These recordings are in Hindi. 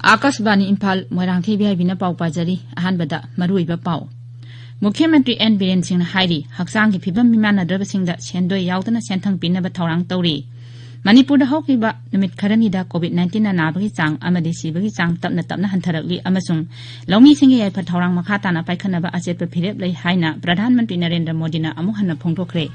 आकाशवाणी इम्फाल मोइरांथी बिहाइबिना पाउ पाजरी अहानबदा मरुइबा पाउ मुख्यमंत्री एन बीरेन सिंह हाइरी हक्सांगी फिबम मिमानद्रबसिंगदा सेंदोय यावदना सेंथंग पिनबा थौरांग तौरी मणिपुरदा हौकिबा नुमित खरनीदा कोविड-19 ना नाबगी चांग अमदि सिबगी चांग तपना तपना हंथरकली अमसुंग लौमीसिंगी याइफा थौरांग मखा ताना पाइखनबा अचेतपा फिरेप लई हाइना प्रधानमंत्री नरेंद्र मोदीना अमुक हन्ना फोंदोखरे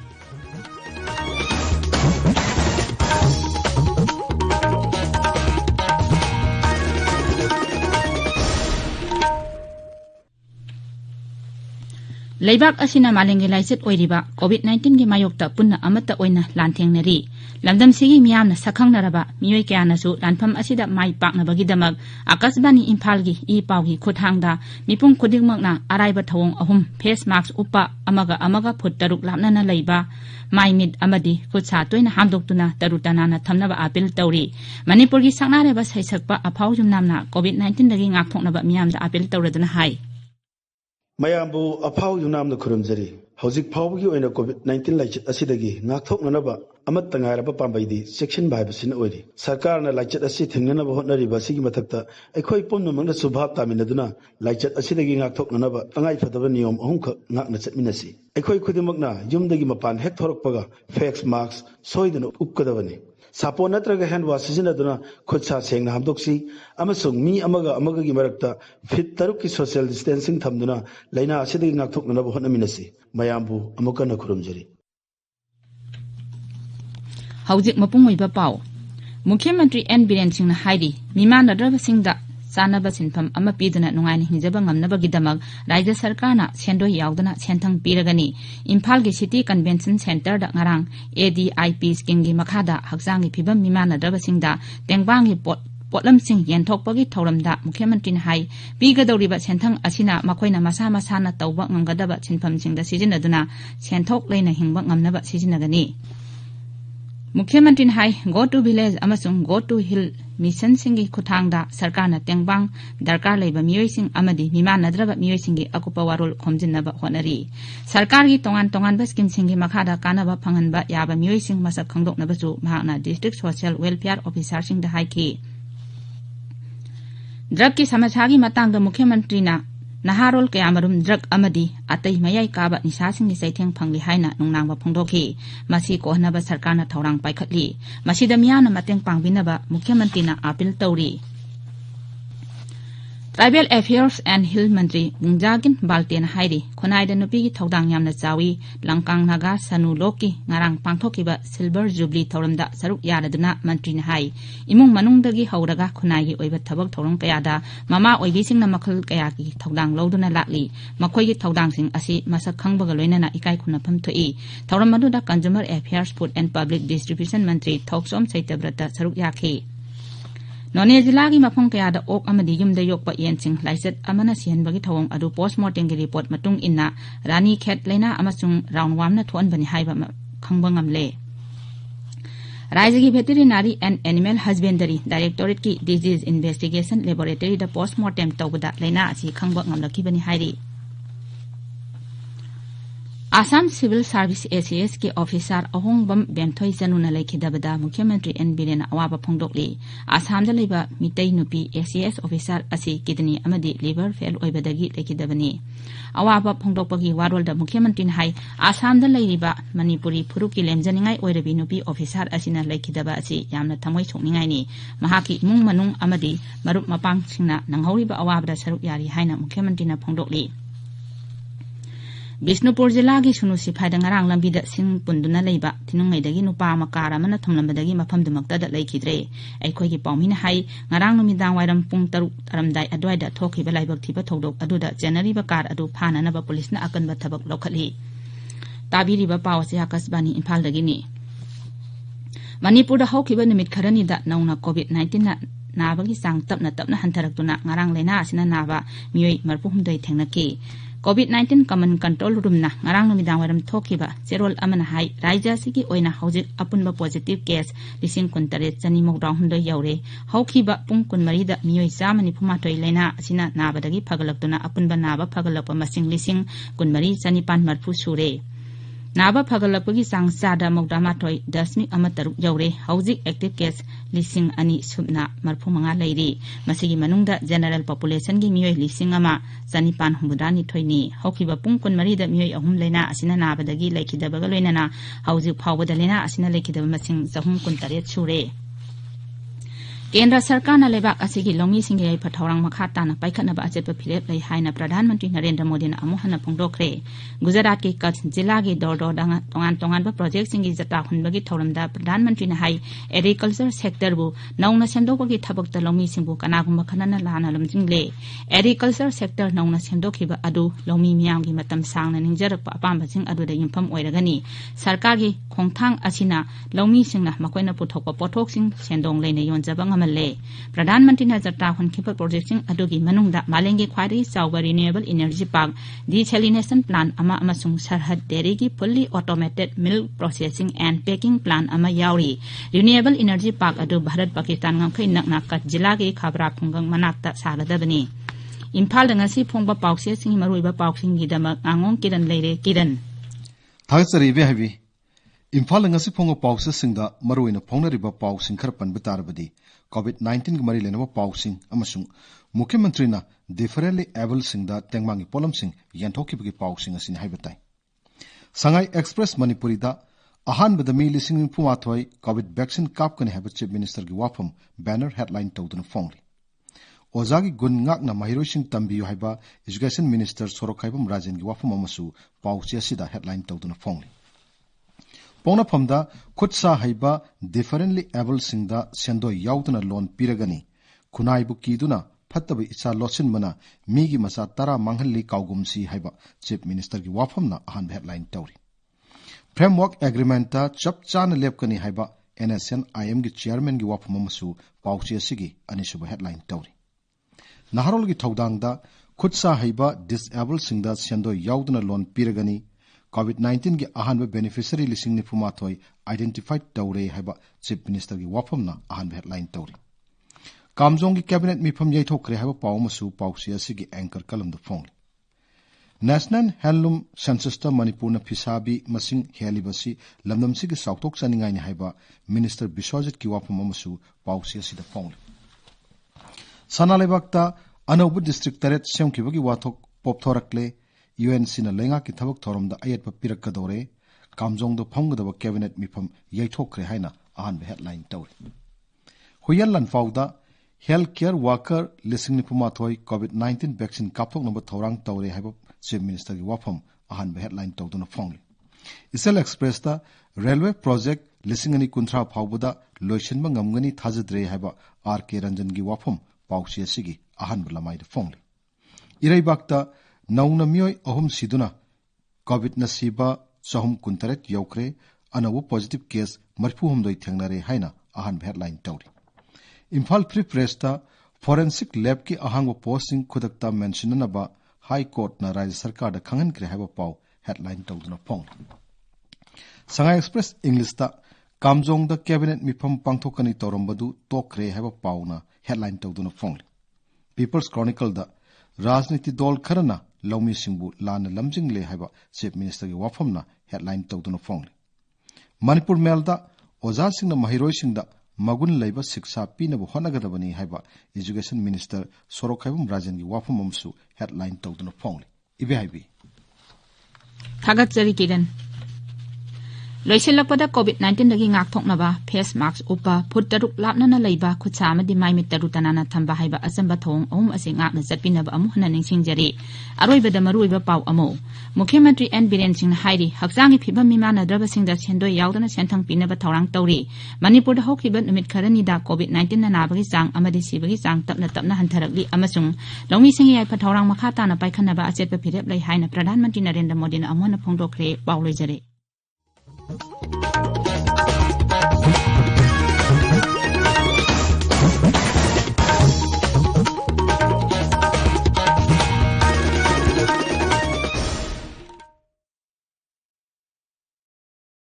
लेबाक असिना मालेंगे लाइचत ओइरिबा कोविड-19 गे मायोक्ता पुन्ना अमत्ता ओइना लांथेंगनरी लमदम सिगी मियामना सखंगनरबा मियोय क्यानासु लानफम असिदा माइ पाकनबगीदमक आकाशवाणी इम्फालगी ई पाउगी खुथांगदा मिपुंग खुदिंगमकना अराइबा थवोंग अहुम फेस मास्क उपा अमगा फुट तरुक लापनाना लैबा माइ मिट अमदी खुदसा तोइना हामदोक्तुना तरुतनाना थमनबा अपील तौरी मणिपुरगी सकनारेबा सैसकपा अफाउ जुमनामना कोविड-19 दगी ngaktoknaba miyamda अपील तौरदुना हाई मयामबु अफाउ युनामना खुरुमजरी हौजिक फाउबगी ओइना कोविड-19 लाइचत असिदगी ngaktoknanaba अमत्ता ngairaba पांबाइदी सेक्शन बाइबसिन ओइरी सरकारना लाइचत असि थेंगननबा होटनरिबा सिगी मथक्ता अखोइ पुन्नमंगना सुभाव तामिनदुना लाइचत असिदगी ngaktoknanaba तंगाइ फदबा नियम अहुमख ngakna चटमिनसि अखोइ खुदिमकना युमदगी मपान हेक थोरकपगा फेस मास्क सोइदना उपकदबनी सापो नत्रगा हैंड वाश सिजनदुना खुदसा सेंगना हमदोक्सी अमसुंग मी अमगा मरक्ता फिट तरुक की सोशल डिस्टेंसिंग थमदुना लैना असिदगी ngaktoknanaba होटनमिनसि मयामबु अमुकना खुरुमजरी हौजिक मपुंगोइबा पाउ मुख्यमंत्री एन बीरेन सिंह हाइरी मिमानद्रबसिंगदा चानबा सिनफम अमा पीदना नुंगाइना हिंजबा ngamnabagidamag राज्य सरकारना सेंदोय यावदना सेंथंग पीरगनी इम्फाल गी सिटी कन्वेंशन सेंटर दा ngarang ADIP स्कीम गी मखादा हक्सांगी फिबम मिमानद्रबसिंगदा तेंगबांगी पोटलमसिंग येंथोकपगी थौरमदा मुख्यमंत्री हाई पीगदौरिबा सेंथंग असिना मखोइना मसा मसाना तौबा ngamgadaba सिनफमसिंगदा सिजिनदुना सेंथोक लैना हिंगबा ngamnaba सिजिनगनी मुख्यमंत्री हाई गो टू विलेज अमसुंग गो टू हिल मिशन सिंगी खुथांगदा सरकारना तेंगबांग दरकार लैबा मियोइसिंग अमदि मिमानद्रबा मियोइसिंगी अकुपा वारोल खोमजिनबा होनरी सरकारगी तोंगान स्कीम सिंगी मखादा कानबा फंगनबा याबा मियोइसिंग मसक खंगदोकनबसु महाना डिस्ट्रिक्ट सोशल वेलफेयर ऑफिसर सिंग हाइकी ड्रग की समस्यागी मतांगदा मुख्यमंत्रीना नहारोल कयामरुम ड्रग अमदी अतै मयाई काबा निसासिंगी सैथेंग फंगली हाइना नुंगनांगबा फोंदोखी मसी कोहनबा सरकारना थौरांग पाइखतली मसीदा मियाना मतेंग पांगबिनबा मुख्यमंत्रीना अपील तौरी ट्राइबल अफेयर्स एंड हिल मंत्री बुंजागिन बाल्टेन हाइरी खुनाइदा नुपीगी थौदांग यामना चावी लंकांग नागा सनु लोकी ngarang पांगथोकिबा सिल्वर जुबली थौरमदा सरुक यारदुना मंत्रीना हाई इमुंग मनुंगदगी हौरगा खुनाइगी ओइबा थबक थौरंग कयादा ममा ओइबिसिंगना मखल कयागी थौदांग लौदुना लाकली मखोइगी थौदांगसिंग असि मसक खंगबगा लोइनाना इकाई खुनाफम थोई थौरम मदुदा consumer affairs food and public distribution मंत्री थौक्सोम सैतब्रता सरुक याखी नोने जिला की मफम कयादा ओक अमदी युमदा योकपा येनसिंग लाइचत अमना सिहनबगी थवोंग अदु पोस्टमार्टम गी रिपोर्ट मटुंग इन्ना रानी खेत लेना अमसुंग राउंड वामना थोनबनी हाइबा खंगबा ngamle राज्य की veterinary and animal husbandry directorate की डिजीज इन्वेस्टिगेशन लेबोरेटरी दा पोस्टमार्टम तौबदा लेना असि खंगबा ngamlakibani हाइरी आसाम सिविल सर्विस ACS के ऑफिसर अहोंगबम बेंथोई जनुना लेखिदबदा मुख्यमंत्री एन बीरेन अवाबा फोंदोकली आसाम दा लेबा मितई नुपी ACS ऑफिसर असि किडनी अमदी लिवर फेल ओइबदगी लेखिदबनी अवाबा फोंदोकपगी वारोलदा मुख्यमंत्री हाई आसाम दा लेरिबा मणिपुरी फुरुकी लेमजनिंगाई ओइरबी नुपी ऑफिसर असिना लेखिदबा असि यामना थमोइ सोकनिंगाइनी महाकी इमुंग मनुंग अमदी मरुप मपांगसिंगना नंगहौरिबा अवाबदा सरुक यारी हाइना मुख्यमंत्रीना फोंदोकली बिष्णुपुर जिला की सुनु सिफाइदा ngarang lambida sing punduna leiba tinungaidagi nupa ama kar amana thomlambadagi mafamdumaktada leikidre aikhoigi paumina hai ngarang numidang wairam pung 6 taramdai adwaida thokiba laibak thiba thodok aduda generiba kar adu phananaba police na akanba thabak lokhathi tabiriba pawse akasbani imphal dagini manipur da hawkiba numit kharani da nauna covid-19 na nabagi sang tapna hantaraktuna ngarang leina asina naba miyoi marpuhumdai thengnaki COVID-19 common control room na ngarang numidang waram thokiba zerol amana hai raija sigi oina hojik apunba positive case lising kuntare chani mokdang hundo yaure hawkiba pung kunmari da miyoi jamani phuma toi leina asina nabadagi phagalaktuna apunba naba phagalakpa masing lising kunmari chani pan marphu sure Naba फगलपगी Chang चादा Mouda माथोई 10.3 you're हौजिक active case 2,000 Subna 35 Larry मसिगी मनुंगदा general population की मियोय 1,992 नि हौकिबा पुंग 14 दा मियोय 3 लेना असिना नाबदगी लेखिदबगा लोइनाना हौजिक फावबदा लेना असिना लेखिदब मसिंग 338 सुरे केंद्र सरकार न लेबाक असिगी लौमी सिंगे याई पथौरंग मखा ताना पाइखनबा अजेप फिलेप लै हाइना प्रधानमंत्री नरेंद्र मोदी न अमु हना फोंदोखरे गुजरात के कच्छ जिला के दौर तोंगान प्रोजेक्ट सिंगी जता हुनबगी थौरमदा प्रधानमंत्री न हाई एग्रीकल्चर सेक्टर बु नौना सेंदोकगी थबकता लौमी सिंबु कनागुम खनना लाना लमजिंगले एग्रीकल्चर सेक्टर नौना सेंदोखिबा अदु लौमी मियामगी मतम सांगना निंजरकपा अपामबसिंग अदुदा युमफम ओइरगनी सरकारगी खोंथांग असिना लौमी सिंगना मकोइना पुथोकपा पोथोकसिंग सेंदोंग लेने योनजबा प्रधानमंत्री ने जता हुनखिबा प्रोजेक्टिंग अदुगी मनुंगदा मालेंगे ख्वाइदगी चाउबा renewable energy park desalination plan अमा अमसुंग सरहद डेरी की fully automated milk processing and packing plan अमा यावरी रिन्यूएबल एनर्जी पार्क अदु Bharat Pakistan ngamkhai nakna kat jila ge khabra khungang manakta sagadabani Imphal ngasi phongba pawse sing maruiba pawsing gi damak Ngangom Kiran leire Kiran Thagsari Ibehaibi Imphal ngasi phongba pawse singda maruina phongnariba pawsing khar panba tarbadi COVID-19 gi mari lenaba pawsing amasung Mukhyamantri na differently able singda tengmangi polamsing yanthokibagi pawsing asin haibatai Sangai Express Manipuri da ahan badami lising pumathoi COVID vaccine kapkani haba chief minister gi wafam banner headline tawduna phongli Ozagi gun ngakna mahirosing tambiyu haiba education minister Sorokhaibam Rajan gi wafam amasu pawsi asida headline tawduna phongli Pona phamda khutsa haiba differently able singda sendo yauduna loan piragani khunai bu kiduna phattabi isa losin mana migi masa tara manghalli kaugumsi haiba chief minister gi wafamna ahan headline tawri Framework agreement ta chapchan lepkani haiba NSN IM gi chairman gi wafam amasu pawsi asigi anisuba headline tawri Naharol gi thaudangda khutsa haiba disabled singda sendo yauduna loan piragani COVID-19 gi ahanba beneficiary lising ni pumathoi identified tawre haiba chief minister gi wafamna ahanba headline tawri Kamjong gi cabinet mifam yaithokre haiba pawmasu pawsi asigi anchor kalam da phongli National Handloom Census ta Manipur na phisabi masing helibasi lamdamsi gi sautok chaningai ni haiba minister Biswajit ki wafam amasu pawsi asida phongli Sanalebak ta Anobu district taret semkibagi wathok popthorakle UNC na lenga ki thabak thoramda ayat pa pirakadore kamjong do phongdaba cabinet mifam yaithokre haina ahanba headline tawri Huyallan fawda healthcare worker listing ni pumathoi COVID-19 vaccine kapthok number thorang tawre haiba chief minister gi wafam ahanba headline tawduna phongli Isel Express ta railway project listing ani kunthra phawbuda loisinba ngamgani thajadre haiba RK Ranjan gi wafam pawsi asigi ahanba lamai da phongli Iraibakta Nauna miyoi ahum siduna COVID na siba sahum kuntaret yaukre anawu positive case marfu humdoi thengnare haina ahan headline tawri Imphal Free Press ta forensic lab ki ahangwa posting khudakta mention na ba high court na Rajya Sarkar da khangan kre haiba paw headline tawduna phong Sangai Express English ta kamjong da cabinet mifam pangthokani tawrambadu tokre haiba paw na headline tawduna phong People's Chronicle da Rajniti dol kharana Laumi Singbu Lana Lamjing Le haiba chief minister gi wafamna headline tawduna phongli Manipur Mail da Oza singna mahiroi singda magun leiba shiksha pinabu honagadabani haiba education minister Sorokhaibam Rajan gi wafam amsu headline tawduna phongli Ibehaibi Thagat jari Kiran Loisilakpada COVID-19 dagi ngakthoknaba face mask upa phut taruk lapnana leiba khutsa amadi maimit tarutanana thamba haiba asamba thong om ase ngakna chatpinaba amu hana ningsingjari aroibada maruiba paw amo Mukhyamantri N Biren Singh hairi hakjangi phibam mimana draba singda sendoi yaudana senthang pinaba thorang tawri Manipur da hokiba numit kharani da COVID-19 na nabagi chang amadi sibagi chang tapna hantharakli amasung longmi singi yai phathorang makha tana paikhanaba achetpa phirep lai haina Pradhan Mantri Narendra Modi na amona phongdokre pawloi jare